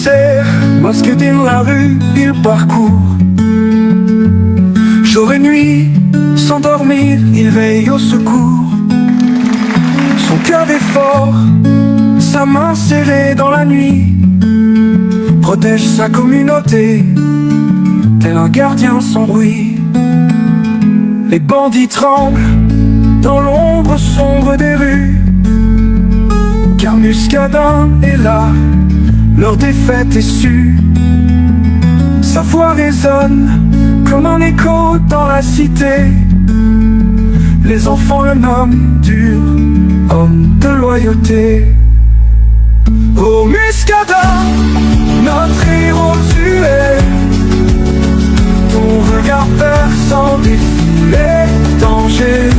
commissaire, masque dans la rue, il parcourt. Jour et nuit, sans dormir, il veille au secours. Son cœur est fort, sa main serrée dans la nuit, protège sa communauté, tel un gardien sans bruit. Les bandits tremblent dans l'ombre sombre des rues, car Muscadin est là, leur défaite est sûre. Sa voix résonne comme un écho dans la cité. Les enfants le nomment dur, homme de loyauté. Oh Muscadin, notre héros tu es, ton regard perçant défie les dangers.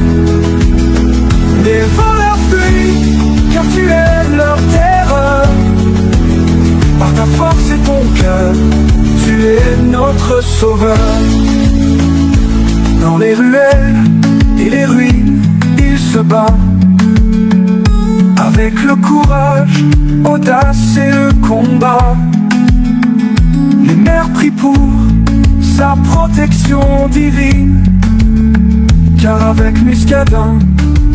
Les voleurs fuient, car tu es leur terreur. Par ta force et ton cœur, tu es notre sauveur. Dans les ruelles et les ruines, il se bat, avec le courage, audace et le combat. Les mères prient pour sa protection divine, car avec Muscadin,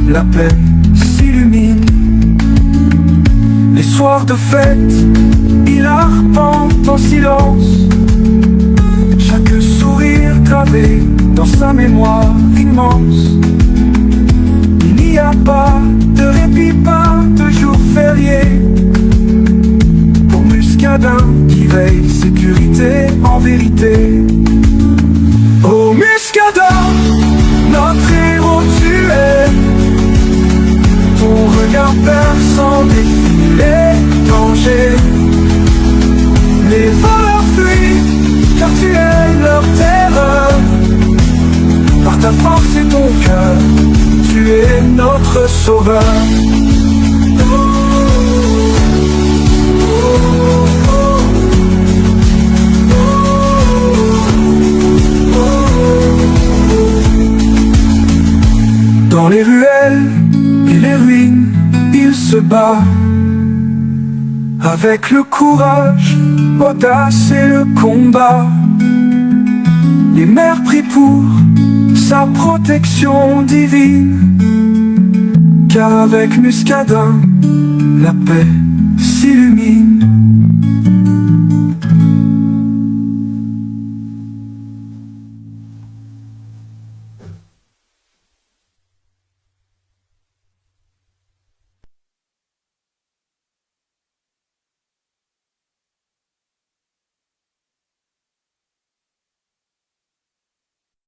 la paix s'illumine. Les soirs de fête, il arpente en silence, chaque sourire gravé dans sa mémoire immense. Il n'y a pas de répit, pas de jour férié, pour Muscadin qui veille sécurité en vérité. Oh Muscadin, notre héros tu es, ton regard perçant défie les dangers. Les voleurs fuient, car tu es leur terreur. Par ta force et ton cœur, tu es notre sauveur. Dans les ruelles et les ruines, il se bat, avec le courage, audace et le combat. Les mères prient pour sa protection divine, car avec Muscadin, la paix s'illumine.